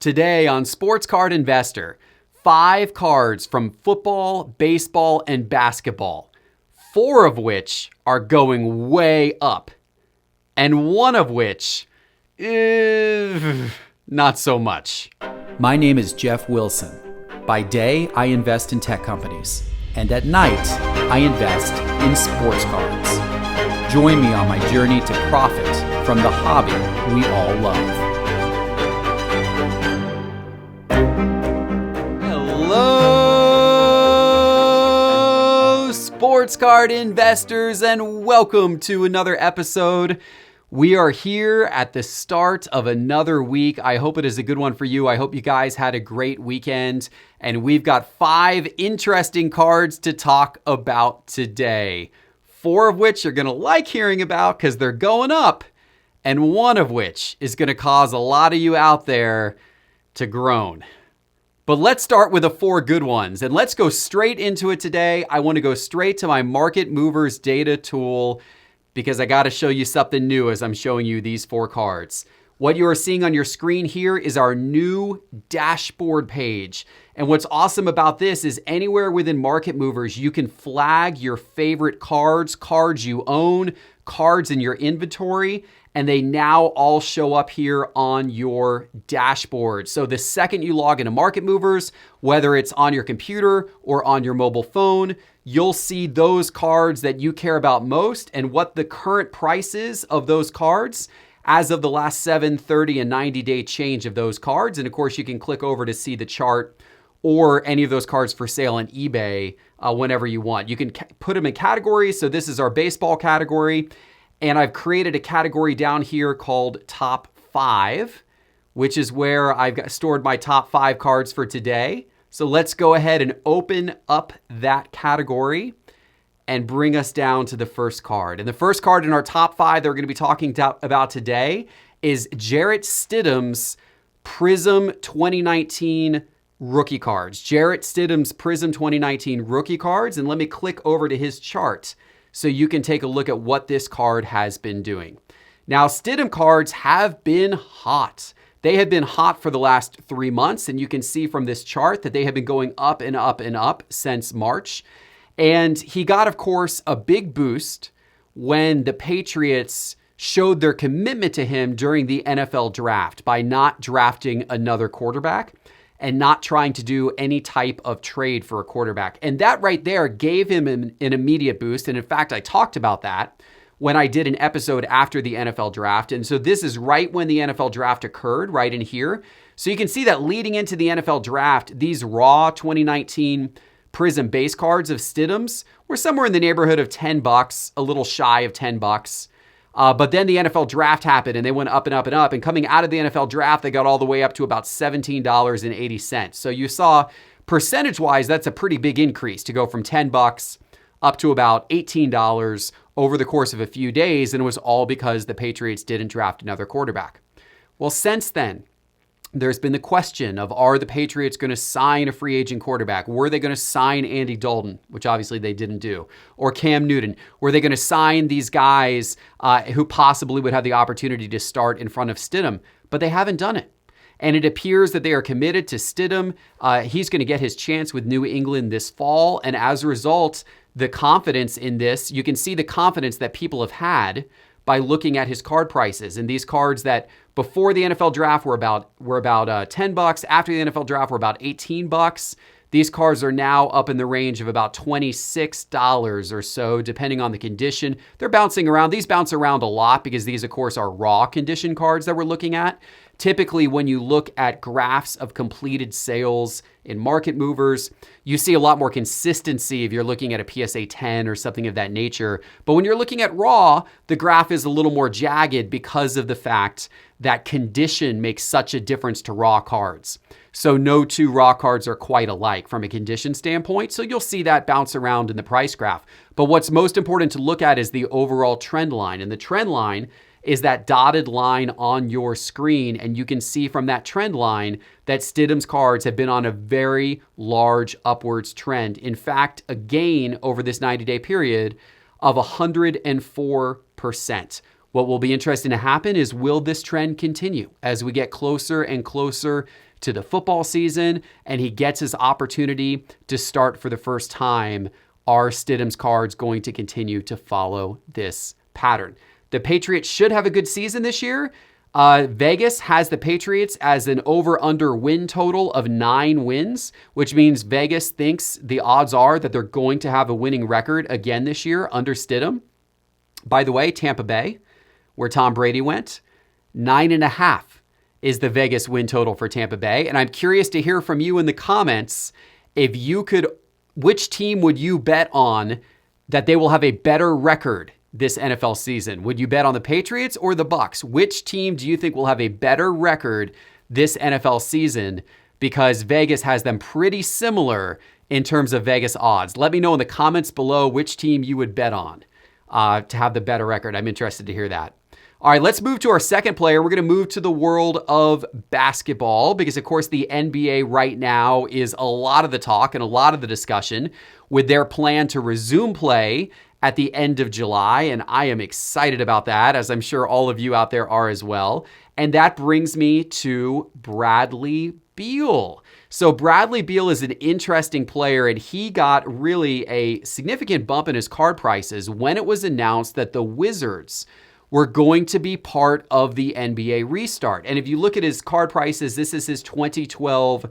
Today on Sports Card Investor, 5 cards from football, baseball, and basketball, 4 of which are going way up, and 1 of which is not so much. My name is Jeff Wilson. By day, I invest in tech companies, and at night, I invest in sports cards. Join me on my journey to profit from the hobby we all love. Hello, sports card investors, and welcome to another episode. We are here at the start of another week. I hope it is a good one for you. I hope you guys had a great weekend, and we've got 5 interesting cards to talk about today. 4 of which you're going to like hearing about because they're going up, and 1 of which is going to cause a lot of you out there to groan. But let's start with the 4 good ones, and let's go straight into it today. I want to go straight to my Market Movers data tool because I got to show you something new as I'm showing you these 4 cards. What you are seeing on your screen here is our new dashboard page. And what's awesome about this is anywhere within Market Movers, you can flag your favorite cards, cards you own, cards in your inventory, and they now all show up here on your dashboard. So the second you log into Market Movers, whether it's on your computer or on your mobile phone, you'll see those cards that you care about most and what the current price is of those cards as of the last 7, 30, and 90-day change of those cards. And of course, you can click over to see the chart or any of those cards for sale on eBay whenever you want. You can put them in categories. So this is our baseball category. And I've created a category down here called Top 5, which is where I've stored my top 5 cards for today. So let's go ahead and open up that category and bring us down to the first card. And the first card in our top 5 that we're going to be talking about today is Jarrett Stidham's Prism 2019 rookie cards. Jarrett Stidham's Prism 2019 rookie cards. And let me click over to his chart so you can take a look at what this card has been doing. Now, Stidham cards have been hot. They have been hot for the last 3 months, and you can see from this chart that they have been going up and up and up since March. And he got, of course, a big boost when the Patriots showed their commitment to him during the NFL draft by not drafting another quarterback and not trying to do any type of trade for a quarterback. And that right there gave him an immediate boost. And in fact, I talked about that when I did an episode after the NFL draft. And so this is right when the NFL draft occurred, right in here. So you can see that leading into the NFL draft, these raw 2019 Prism base cards of Stidham's were somewhere in the neighborhood of $10, a little shy of $10. But then the NFL draft happened and they went up and up and up. And coming out of the NFL draft, they got all the way up to about $17.80. So you saw percentage-wise, that's a pretty big increase to go from $10 up to about $18 over the course of a few days. And it was all because the Patriots didn't draft another quarterback. Well, since then, there's been the question of, are the Patriots going to sign a free agent quarterback? Were they going to sign Andy Dalton, which obviously they didn't do, or Cam Newton? Were they going to sign these guys who possibly would have the opportunity to start in front of Stidham? But they haven't done it. And it appears that they are committed to Stidham. He's going to get his chance with New England this fall. And as a result, the confidence in this, you can see the confidence that people have had by looking at his card prices. And these cards that before the NFL draft were about $10, after the NFL draft were about $18. These cards are now up in the range of about $26 or so, depending on the condition. They're bouncing around. These bounce around a lot because these, of course, are raw condition cards that we're looking at. Typically, when you look at graphs of completed sales in Market Movers, you see a lot more consistency if you're looking at a PSA 10 or something of that nature. But when you're looking at raw, the graph is a little more jagged because of the fact that condition makes such a difference to raw cards. So no 2 raw cards are quite alike from a condition standpoint. So you'll see that bounce around in the price graph. But what's most important to look at is the overall trend line. And the trend line is that dotted line on your screen. And you can see from that trend line that Stidham's cards have been on a very large upwards trend. In fact, a gain over this 90-day period of 104%, What will be interesting to happen is, will this trend continue as we get closer and closer to the football season and he gets his opportunity to start for the first time? Are Stidham's cards going to continue to follow this pattern? The Patriots should have a good season this year. Vegas has the Patriots as an over-under win total of 9 wins, which means Vegas thinks the odds are that they're going to have a winning record again this year under Stidham. By the way, Tampa Bay, where Tom Brady went, 9.5 is the Vegas win total for Tampa Bay. And I'm curious to hear from you in the comments, which team would you bet on that they will have a better record this NFL season? Would you bet on the Patriots or the Bucs? Which team do you think will have a better record this NFL season? Because Vegas has them pretty similar in terms of Vegas odds. Let me know in the comments below which team you would bet on to have the better record. I'm interested to hear that. All right, let's move to our second player. We're going to move to the world of basketball because, of course, the NBA right now is a lot of the talk and a lot of the discussion with their plan to resume play at the end of July. And I am excited about that, as I'm sure all of you out there are as well. And that brings me to Bradley Beal. So Bradley Beal is an interesting player, and he got really a significant bump in his card prices when it was announced that the Wizards were going to be part of the NBA restart. And if you look at his card prices, this is his 2012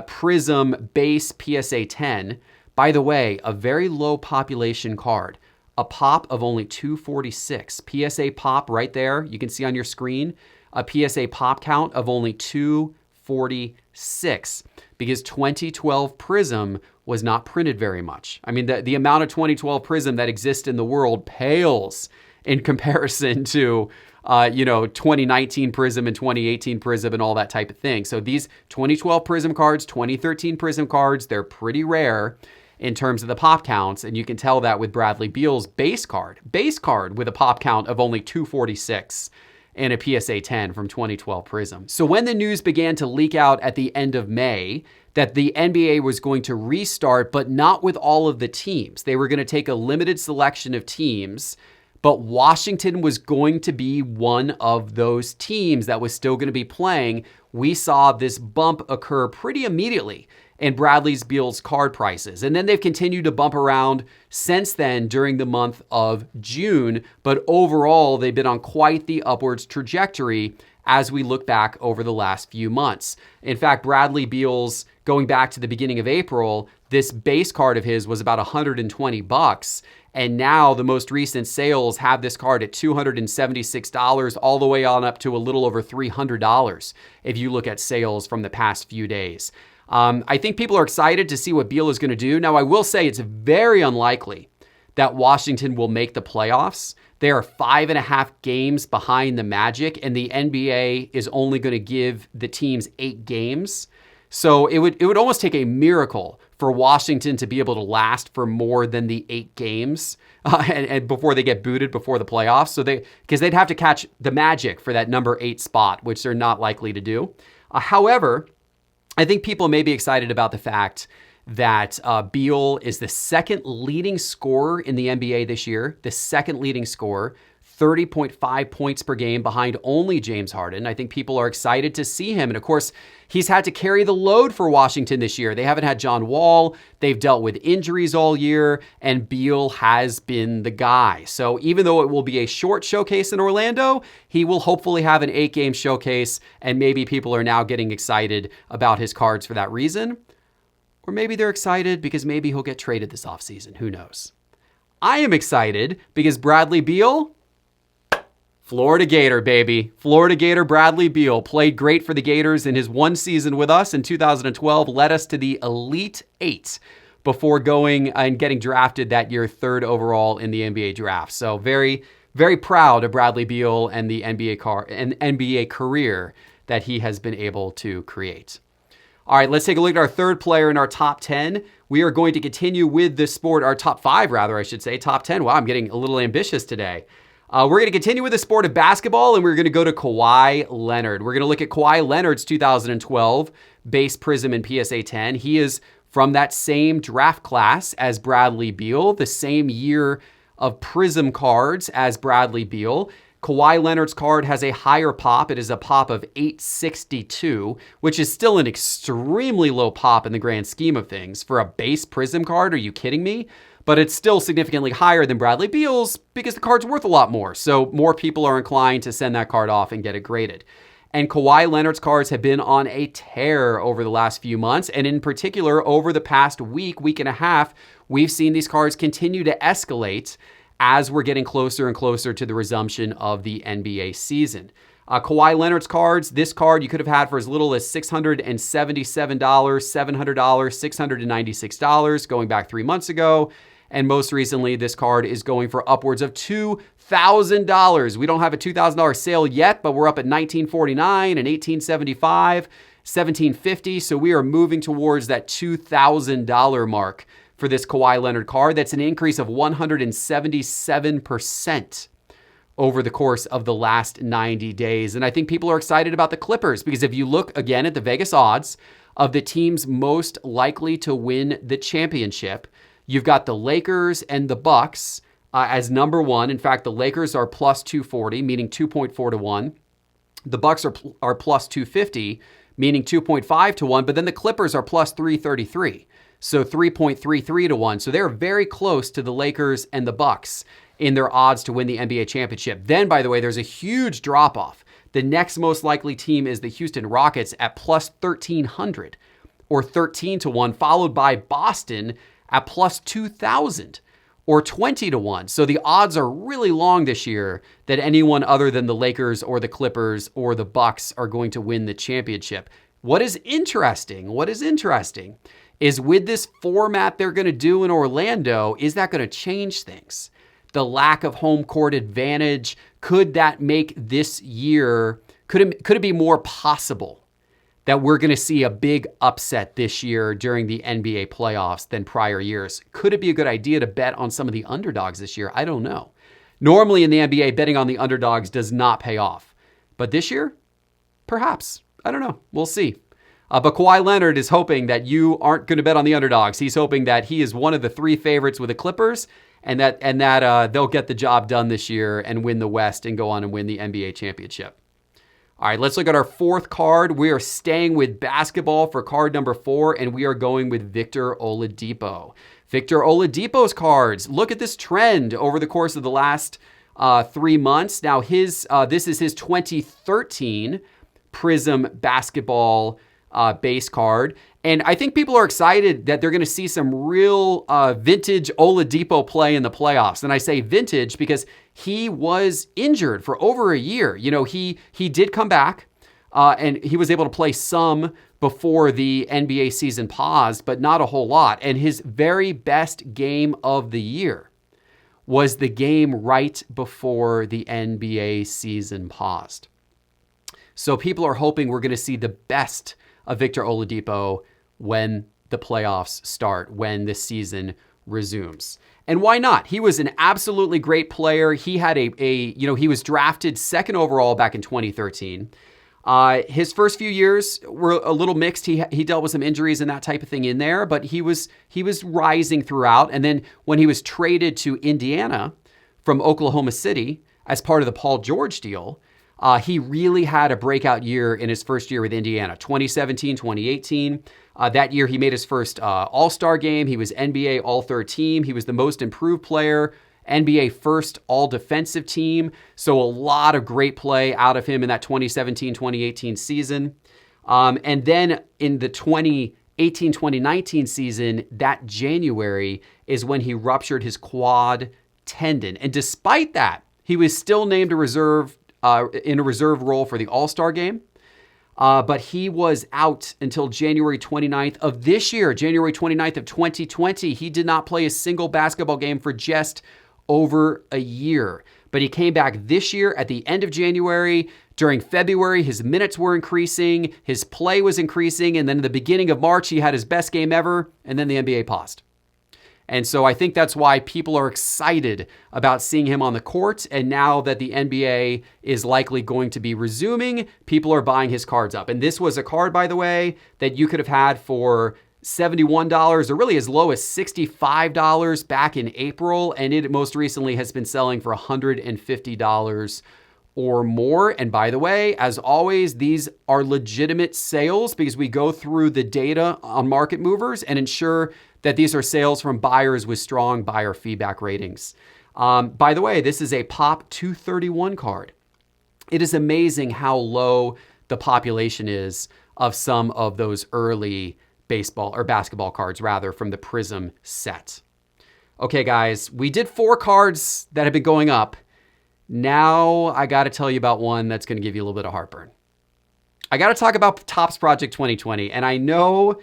Prism base PSA 10. By the way, a very low population card, a pop of only 246. PSA pop right there, you can see on your screen, a PSA pop count of only 246 because 2012 Prism was not printed very much. I mean, the amount of 2012 Prism that exists in the world pales in comparison to 2019 Prism and 2018 Prism and all that type of thing. So these 2012 Prism cards, 2013 Prism cards, they're pretty rare in terms of the pop counts. And you can tell that with Bradley Beal's base card with a pop count of only 246 and a PSA 10 from 2012 Prism. So when the news began to leak out at the end of May that the NBA was going to restart, but not with all of the teams, they were going to take a limited selection of teams, but Washington was going to be one of those teams that was still going to be playing. We saw this bump occur pretty immediately in Bradley Beal's card prices. And then they've continued to bump around since then during the month of June. But overall, they've been on quite the upwards trajectory as we look back over the last few months. In fact, Bradley Beal's, going back to the beginning of April, this base card of his was about $120. And now the most recent sales have this card at $276 all the way on up to a little over $300 if you look at sales from the past few days. I think people are excited to see what Beal is going to do. Now, I will say it's very unlikely that Washington will make the playoffs. They are 5.5 games behind the Magic, and the NBA is only going to give the teams 8 games. So it would almost take a miracle for Washington to be able to last for more than the 8 games and before they get booted before the playoffs. So because they'd have to catch the Magic for that number 8 spot, which they're not likely to do. However, I think people may be excited about the fact that Beal is the second leading scorer in the NBA this year, the second leading scorer, 30.5 points per game behind only James Harden. I think people are excited to see him. And of course, he's had to carry the load for Washington this year. They haven't had John Wall. They've dealt with injuries all year, and Beal has been the guy. So even though it will be a short showcase in Orlando, he will hopefully have an 8-game showcase, and maybe people are now getting excited about his cards for that reason. Or maybe they're excited because maybe he'll get traded this offseason. Who knows? I am excited because Bradley Beal, Florida Gator, baby. Florida Gator Bradley Beal played great for the Gators in his one season with us in 2012, led us to the Elite Eight before going and getting drafted that year 3rd overall in the NBA draft. So very, very proud of Bradley Beal and the NBA career that he has been able to create. All right, let's take a look at our third player in our top 10. We are going to continue with this sport, our top 5 rather, I should say, top 10. Wow, I'm getting a little ambitious today. We're going to continue with the sport of basketball, and we're going to go to Kawhi Leonard. We're going to look at Kawhi Leonard's 2012 base Prism and PSA 10. He is from that same draft class as Bradley Beal, the same year of Prism cards as Bradley Beal. Kawhi Leonard's card has a higher pop. It is a pop of 862, which is still an extremely low pop in the grand scheme of things. For a base Prism card, are you kidding me? But it's still significantly higher than Bradley Beal's because the card's worth a lot more. So more people are inclined to send that card off and get it graded. And Kawhi Leonard's cards have been on a tear over the last few months. And in particular, over the past week and a half, we've seen these cards continue to escalate as we're getting closer and closer to the resumption of the NBA season. Kawhi Leonard's cards, this card you could have had for as little as $677, $700, $696 going back 3 months ago. And most recently, this card is going for upwards of $2,000. We don't have a $2,000 sale yet, but we're up at $1,949 and $1,875, $1,750. So we are moving towards that $2,000 mark for this Kawhi Leonard card. That's an increase of 177% over the course of the last 90 days. And I think people are excited about the Clippers because if you look again at the Vegas odds of the teams most likely to win the championship, you've got the Lakers and the Bucks as number one. In fact, the Lakers are plus 240, meaning 2.4 to 1. The Bucks are plus 250, meaning 2.5 to 1. But then the Clippers are plus 333, so 3.33 to 1. So they're very close to the Lakers and the Bucks in their odds to win the NBA championship. Then, by the way, there's a huge drop-off. The next most likely team is the Houston Rockets at plus 1,300 or 13 to 1, followed by Boston at plus 2,000 or 20 to 1. So the odds are really long this year that anyone other than the Lakers or the Clippers or the Bucks are going to win the championship. What is interesting is with this format they're going to do in Orlando, is that going to change things? The lack of home court advantage, could that make this year, could it be more possible that we're going to see a big upset this year during the NBA playoffs than prior years? Could it be a good idea to bet on some of the underdogs this year? I don't know. Normally in the NBA, betting on the underdogs does not pay off. But this year, perhaps. I don't know. We'll see. But Kawhi Leonard is hoping that you aren't going to bet on the underdogs. He's hoping that he is one of the 3 favorites with the Clippers and that they'll get the job done this year and win the West and go on and win the NBA championship. All right, let's look at our 4th card. We are staying with basketball for card number 4, and we are going with Victor Oladipo. Victor Oladipo's cards. Look at this trend over the course of the last 3 months. Now, this is his 2013 Prism basketball base card. And I think people are excited that they're going to see some real vintage Oladipo play in the playoffs. And I say vintage because he was injured for over a year. You know, he did come back and he was able to play some before the NBA season paused, but not a whole lot. And his very best game of the year was the game right before the NBA season paused. So people are hoping we're going to see the best of Victor Oladipo when the playoffs start, when the season resumes. And why not? He was an absolutely great player. He had he was drafted 2nd overall back in 2013. His first few years were a little mixed. He dealt with some injuries and that type of thing in there, but he was rising throughout. And then when he was traded to Indiana from Oklahoma City as part of the Paul George deal, he really had a breakout year in his first year with Indiana, 2017, 2018. That year, he made his first All-Star game. He was NBA All-Third Team. He was the most improved player, NBA first All-Defensive Team. So a lot of great play out of him in that 2017, 2018 season. And then in the 2018-2019 season, that January is when he ruptured his quad tendon. And despite that, he was still named a reserve in a reserve role for the All-Star game. But he was out until January 29th of this year, January 29th of 2020. He did not play a single basketball game for just over a year. But he came back this year at the end of January. During February, his minutes were increasing, his play was increasing, and then in the beginning of March, he had his best game ever, and then the NBA paused. And so I think that's why people are excited about seeing him on the court. And now that the NBA is likely going to be resuming, people are buying his cards up. And this was a card, by the way, that you could have had for $71 or really as low as $65 back in April. And it most recently has been selling for $150 or more. And by the way, as always, these are legitimate sales because we go through the data on market movers and ensure that these are sales from buyers with strong buyer feedback ratings. By the way, this is a Pop 231 card. It is amazing how low the population is of some of those early baseball or basketball cards, rather, from the Prism set. Okay, guys, we did 4 cards that have been going up. Now I got to tell you about one that's going to give you a little bit of heartburn. I got to talk about Topps Project 2020. And I know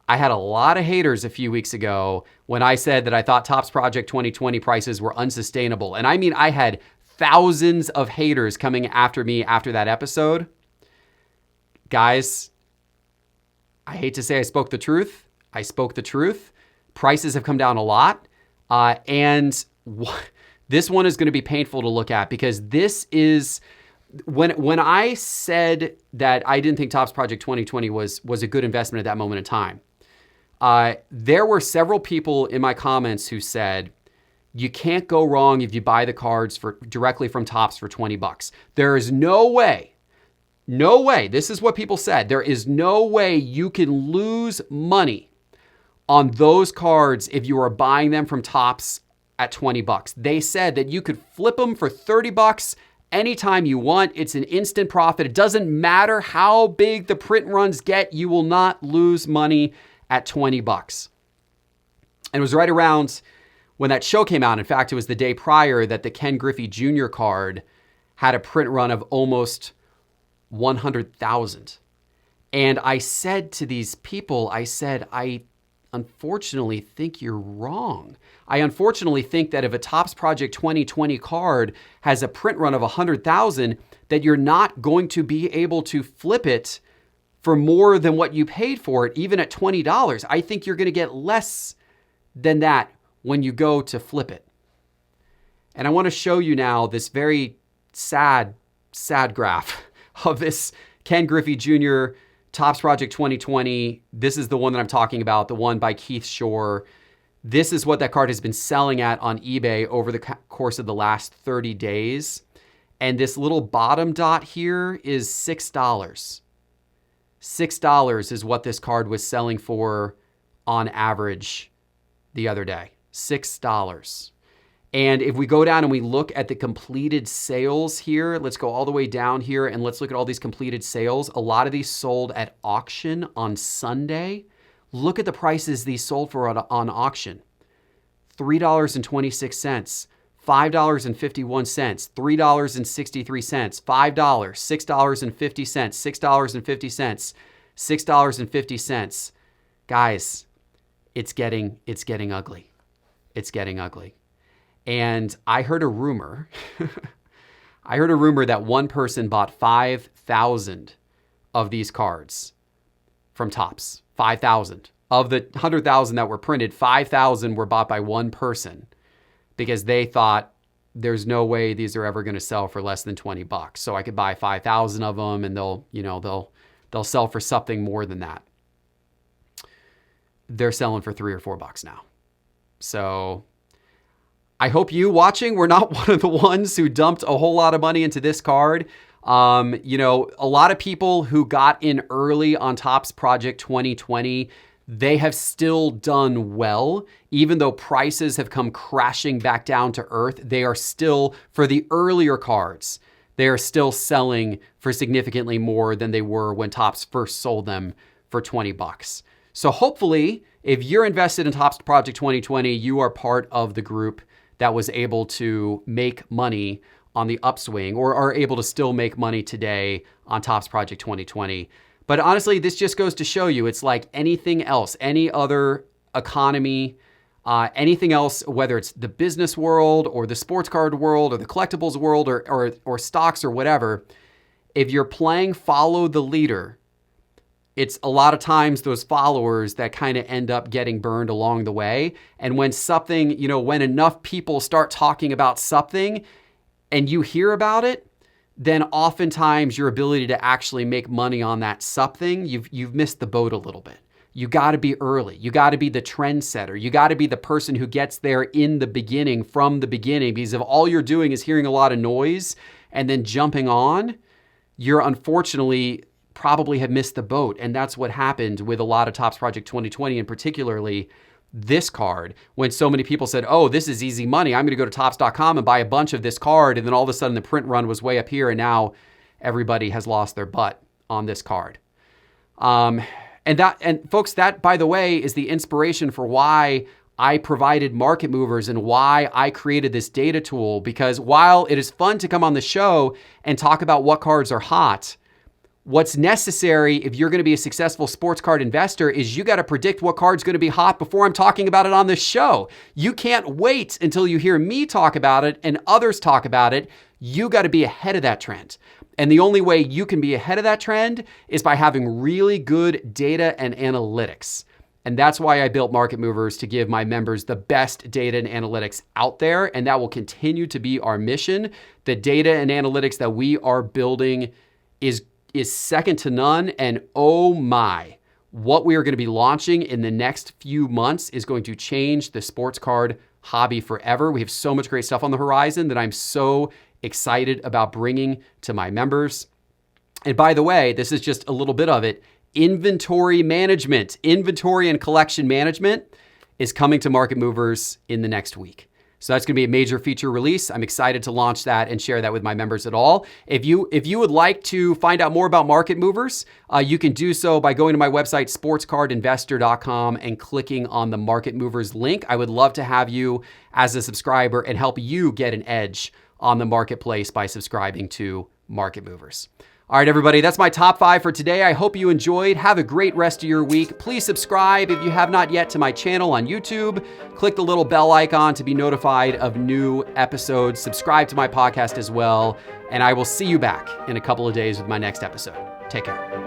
I had a lot of haters a few weeks ago when I said that I thought Topps Project 2020 prices were unsustainable. And I mean, I had thousands of haters coming after me after that episode. Guys, I hate to say I spoke the truth. I spoke the truth. Prices have come down a lot. This one is going to be painful to look at because this is, when I said that I didn't think Topps Project 2020 was a good investment at that moment in time, there were several people in my comments who said, you can't go wrong if you buy the cards directly from Topps for $20. There is no way, this is what people said, there is no way you can lose money on those cards if you are buying them from Topps at $20. They said that you could flip them for $30 anytime you want. It's an instant profit. It doesn't matter how big the print runs get. You will not lose money at $20. And it was right around when that show came out. In fact, it was the day prior that the Ken Griffey Jr. card had a print run of almost 100,000. And I said to these people, I said, I unfortunately think you're wrong. I unfortunately think that if a Topps Project 2020 card has a print run of 100,000, that you're not going to be able to flip it for more than what you paid for it, even at $20. I think you're going to get less than that when you go to flip it. And I want to show you now this very sad graph of this Ken Griffey Jr. Topps Project 2020. This is the one that I'm talking about, the one by Keith Shore. This is what that card has been selling at on eBay over the course of the last 30 days. And this little bottom dot here is $6. $6 is what this card was selling for on average the other day. $6. And if we go down and we look at the completed sales here, let's go all the way down here and let's look at all these completed sales. A lot of these sold at auction on Sunday. Look at the prices these sold for on auction. $3.26, $5.51, $3.63, $5, $6.50, $6.50, $6.50. Guys, it's getting ugly. It's getting ugly. And I heard a rumor. That one person bought 5,000 of these cards from Topps. 5,000. Of the 100,000 that were printed, 5,000 were bought by one person because they thought there's no way these are ever going to sell for less than $20. So I could buy 5,000 of them and they'll sell for something more than that. They're selling for $3 or $4 now. So I hope you watching were not one of the ones who dumped a whole lot of money into this card. A lot of people who got in early on Topps Project 2020, they have still done well. Even though prices have come crashing back down to earth, they are still, for the earlier cards, they are still selling for significantly more than they were when Topps first sold them for $20. So hopefully, if you're invested in Topps Project 2020, you are part of the group that was able to make money on the upswing or are able to still make money today on Topps Project 2020. But honestly, this just goes to show you it's like anything else, any other economy, anything else, whether it's the business world or the sports card world or the collectibles world or stocks or whatever. If you're playing follow the leader, it's a lot of times those followers that kind of end up getting burned along the way. And when something, when enough people start talking about something and you hear about it, then oftentimes your ability to actually make money on that something, you've missed the boat a little bit. you got to be early. You got to be the trendsetter. You got to be the person who gets there in the beginning, from the beginning, because if all you're doing is hearing a lot of noise and then jumping on, you're unfortunately probably have missed the boat. And that's what happened with a lot of Topps Project 2020, and particularly this card, when so many people said, oh, this is easy money. I'm going to go to Topps.com and buy a bunch of this card. And then all of a sudden the print run was way up here, and now everybody has lost their butt on this card. And folks, that, by the way, is the inspiration for why I provided market movers and why I created this data tool. Because while it is fun to come on the show and talk about what cards are hot, what's necessary if you're going to be a successful sports card investor is you got to predict what card's going to be hot before I'm talking about it on the show. You can't wait until you hear me talk about it and others talk about it. You got to be ahead of that trend. And the only way you can be ahead of that trend is by having really good data and analytics. And that's why I built Market Movers, to give my members the best data and analytics out there. And that will continue to be our mission. The data and analytics that we are building is second to none. And oh my, what we are going to be launching in the next few months is going to change the sports card hobby forever. We have so much great stuff on the horizon that I'm so excited about bringing to my members. And by the way, this is just a little bit of it. Inventory management, inventory and collection management is coming to Market Movers in the next week. So that's going to be a major feature release. I'm excited to launch that and share that with my members at all. If you would like to find out more about Market Movers, you can do so by going to my website, sportscardinvestor.com, and clicking on the Market Movers link. I would love to have you as a subscriber and help you get an edge on the marketplace by subscribing to Market Movers. All right, everybody, that's my top 5 for today. I hope you enjoyed. Have a great rest of your week. Please subscribe if you have not yet to my channel on YouTube. Click the little bell icon to be notified of new episodes. Subscribe to my podcast as well. And I will see you back in a couple of days with my next episode. Take care.